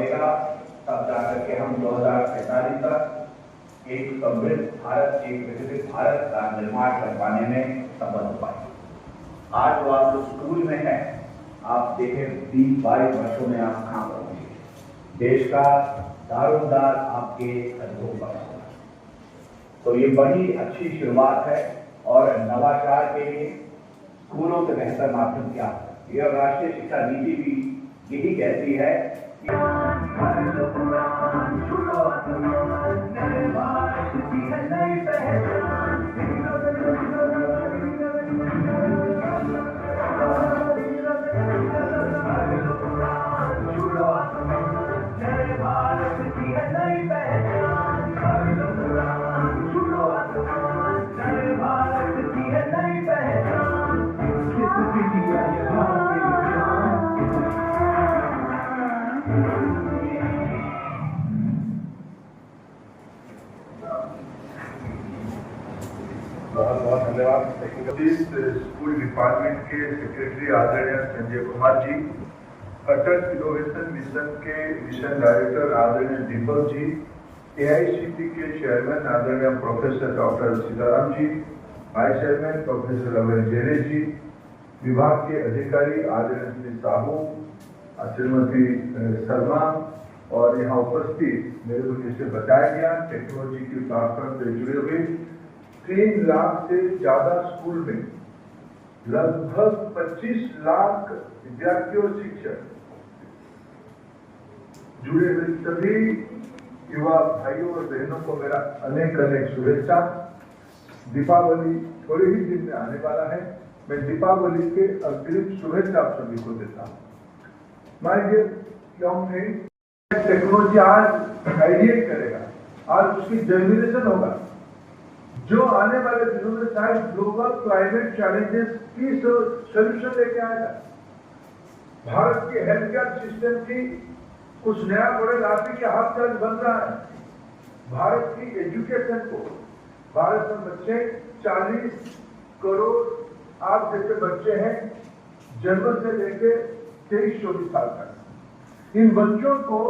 बढ़ेगा, तब जाकर के हम 2045 तक एक समृद्ध भारत, एक विकसित भारत का निर्माण कर पाने में सफल हो पाएंगे। आज जो आप लोग स्कूल में हैं, आप देखें 20-22 वर्षों में आप कहाँ पर होंगे। देश का दारोमदार आपके कंधों पर होगा। तो ये बड़ी अच्छी शुरुआत है और नवाचार के लिए स्कूलों से बेहतर माध्यम क्या है। यह राष्ट्रीय शिक्षा नीति भी यही कहती है बहुत बहुत धन्यवाद। स्कूल डिपार्टमेंट के सेक्रेटरी आदरणीय संजय कुमार जी, अटल इनोवेशन मिशन के मिशन डायरेक्टर आदरणीय दीपक जी, AICTE के चेयरमैन आदरणीय professor doctor Sitaram ji, vice chairman professor अभय जेरे जी, विभाग के अधिकारी आदरणीय श्री साहू, श्रीमती शर्मा और यहाँ उपस्थित मेरे को जिसे बताया गया टेक्नोलॉजी की प्लेटफॉर्म से जुड़े हुए 3 लाख से ज्यादा स्कूल में लगभग 25 लाख विद्यार्थी और शिक्षक जुड़े हुए सभी युवा भाइयों और बहनों को मेरा अनेक अनेक शुभेच्छा। दीपावली थोड़े ही दिन में आने वाला है। मैं दीपावली के अग्रिम शुभेच्छा आप सभी को देता हूँ। My dear young friends, technology आज आइडिएट करेगा, आज उसकी जर्मिनेशन होगा जो आने वाले दिनों में शायद ग्लोबल क्लाइमेट चैलेंजेस की सोल्यूशन लेके आएगा। भारत के हेल्थ केयर सिस्टम की कुछ नया मॉडल आप ही के हाथ से बन रहा है। भारत की एजुकेशन को, भारत में बच्चे 40 करोड़ आप जैसे बच्चे हैं जन्म से लेकर 23-24 साल तक। इन बच्चों को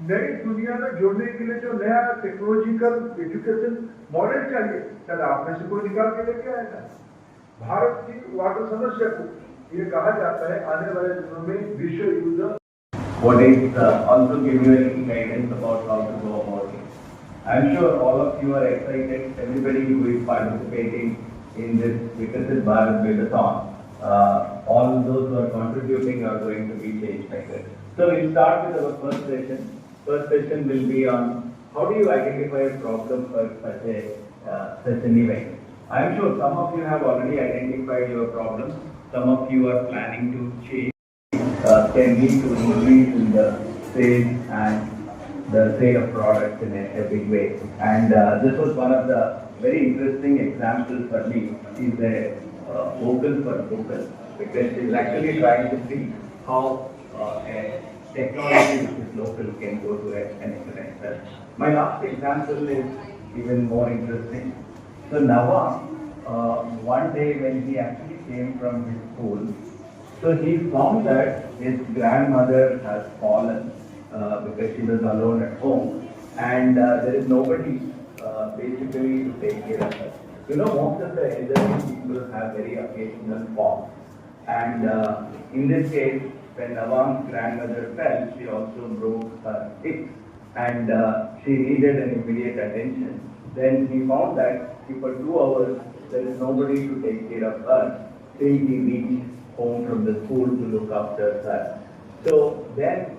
नई दुनिया में जोड़ने के लिए जो नया टेक्नोलॉजिकल एजुकेशन मॉडल चाहिए, शायद आप में से कोई निकाल के लेके आएगा। भारत की वाटर समस्या को ये कहा जाता है आने वाले दिनों में विश्व युद्ध। What is also give you any guidance about how to go about it. I'm sure all of you are excited. Everybody who is participating in this Vikasit Bharat Vedathon, all those who are contributing are going to be change makers. So we'll start with our first session. First session will be on how do you identify a problem for such an event. I'm sure some of you have already identified your problems. Some of you are planning to change. Can lead to increase in the sales and the sale of products in a big way. And this was one of the very interesting examples for me. Is a vocal for vocal, because she's actually trying to see how a technology which is local can go to an international. My last example is even more interesting. So Nava, one day when he actually came from his school, so he found that his grandmother has fallen because she was alone at home, and there is nobody basically to take care of her. You know, most of the elderly people have very occasional falls, and in this case, when Navam's grandmother fell, she also broke her hip, and she needed an immediate attention. Then he found that for 2 hours there is nobody to take care of her till he reached home from the school to look after her. So then,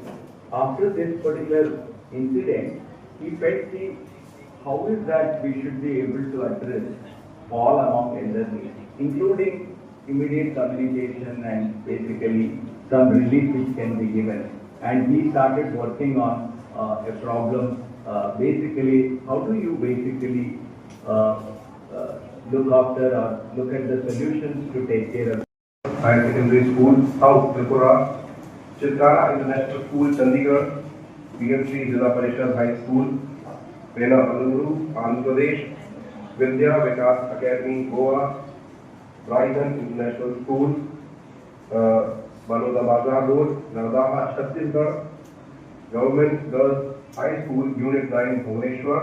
after this particular incident, he felt how is that we should be able to address fall among elderly, including immediate communication and basically some relief which can be given. And he started working on a problem. Basically, how do you basically look after or look at the solutions to take care of Higher Secondary School, South Tripura, Chitara International School, Chandigarh, BMC Jila Parishad High School, Pena Aluru, Andhra Pradesh, Vidya Vikas Academy, Goa, Brighton International School, Baloda Bazar Road, Nardama, Chhattisgarh, Government Girls High School Unit 9 Bhubaneswar,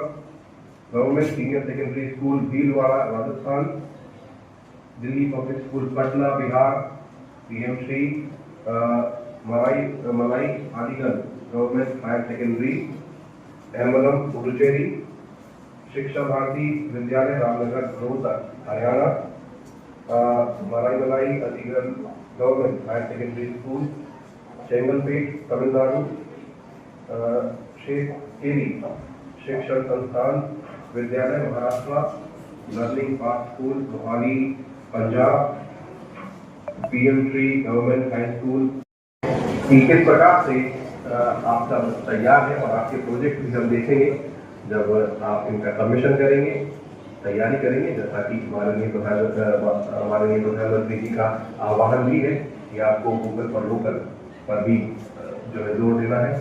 Government Senior Secondary School Bhilwara Rajasthan, Delhi Public School Patna Bihar, PM Shri Malai Adigan Government Higher Secondary, Ermalam Puducherry, शिक्षा भारती विद्यालय Ramnagar Rohtak Haryana, Malai Adigan Government Higher Secondary School, Chengalpet Tamil Nadu, Sheikh केरी शिक्षण संस्थान विद्यालय Maharashtra, learning path school Mohali Punjab, PM tree government high school. किस प्रकार से आप सब तैयार हैं और आपके प्रोजेक्ट भी हम देखेंगे जब आप इनका सबमिशन करेंगे, तैयारी करेंगे, जैसा कि माननीय प्रधानमंत्री जी का आह्वान भी है कि आपको गूगल पर लोकल पर भी जो है जोर देना है।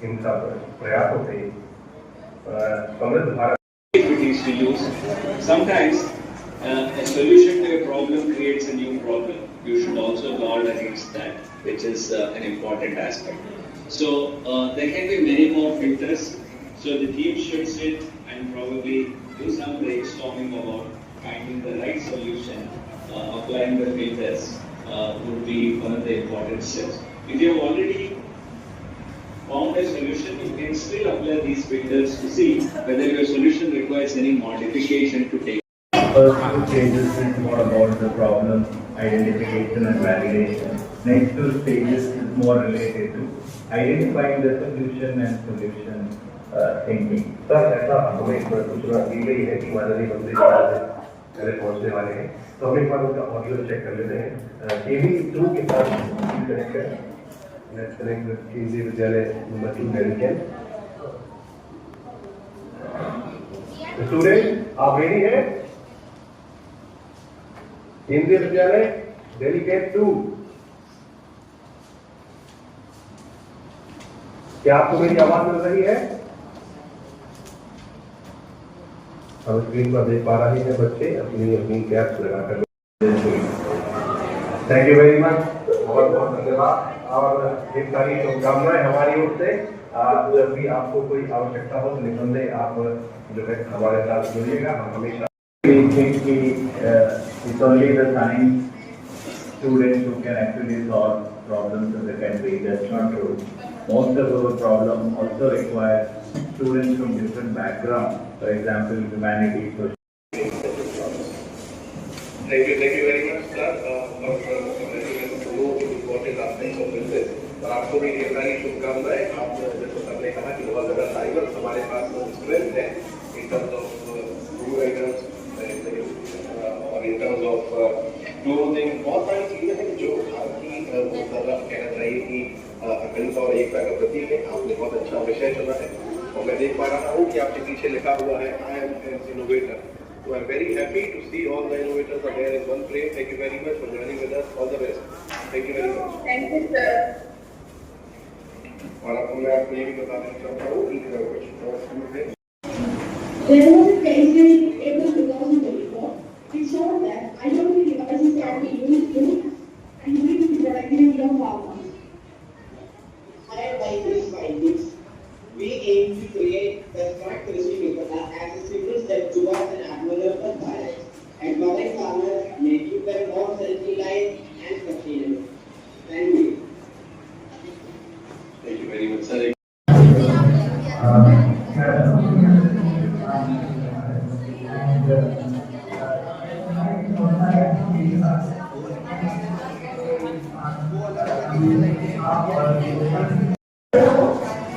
इन सब प्रयासों से समृद्ध Bharat activities to use. Sometimes a solution to a problem creates a new problem. You should also guard against that, which is an important aspect. So there can be many more filters. So the team should sit and probably do some brainstorming about finding the right solution. Applying the filters would be one of the important steps. If you have already found a solution, you can still apply these filters to see whether your solution requires any modification to take. First two stages is more about the problem identification and validation. Next two stages is more related to identifying the solution and solution thinking. Sir ऐसा हमें सूचना दी गई है कि माननीय मंत्री जी पहले पहुंचने वाले हैं, तो हम एक बार उनका ऑडियो चेक कर लेते हैं। केवी 2 के साथ कनेक्ट करें। Let's connect with केंद्रीय विद्यालय नंबर 2 दिल्ली कैंप। स्टूडेंट आप रेडी हैं? केंद्रीय विद्यालय दिल्ली कैंप 2, क्या आपको मेरी आवाज मिल रही है? हम स्क्रीन पर देख पा रहे हैं बच्चे अपनी कैप्स लगाकर। थैंक यू वेरी मच, बहुत बहुत धन्यवाद और ढेर सारी शुभकामनाएं हमारी ओर से। जब भी आपको कोई आवश्यकता हो तो निसंदेह आप जो है हमारे साथ जुड़िएगा। हम हमेशा it's only the science students who can actually solve problems in the country. That's not true. Most of our problems also require students from different backgrounds. For example, humanities, social. Thank you very much, sir. Important aspects of business. और आपको भी ढेर सारी शुभकामनाएं। आप जैसे सबने कहा कि बहुत ज़्यादा टाइमर्स हमारे पास स्ट्रेंथ है in terms of new items और in terms of clothing। बहुत सारी चीजें हैं जो भारत की बहुत ज़्यादा कहना चाहिए कि अखंडता और एकता का प्रतीक है। आपने बहुत अच्छा विषय चुना है और मैं देख पा रहा हूँ कि आपके पीछे लिखा हुआ है I am an innovator. So I'm very happy to see all the innovators are there in one place. Thank you very much for joining with us. All the best. Thank you very much. Thank you, sir. और आपको मैं आपको ये भी बताना चाहता हूँ कि There was a case in April 2024. It showed that IoT devices can be used to increase the productivity of farmers. Hired by these findings, we aim to create the smart कृषि विपणन as a simple step towards an admirable balance, empowering farmers, making them more self-reliant and sustainable. Thank you. Thank you very much, sir.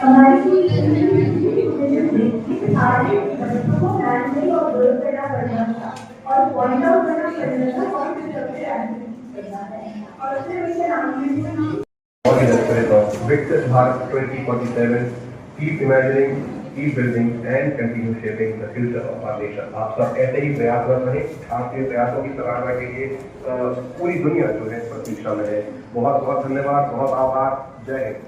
हमारी सारे बच्चों को handling और गोल पैदा करना था और पॉइंट आउट करना पड़ना था और फिर सबसे एक्टिविटी करना है और फिर उसे नाम in the spirit of Viksit Bharat 2047, keep imagining, keep building and continue shaping the future of our nation. आप सब ऐसे ही प्रयासरत रहें। आपके प्रयासों की सराहना के लिए पूरी दुनिया जो है प्रतीक्षा में है। बहुत बहुत धन्यवाद, बहुत आभार। जय हिंद।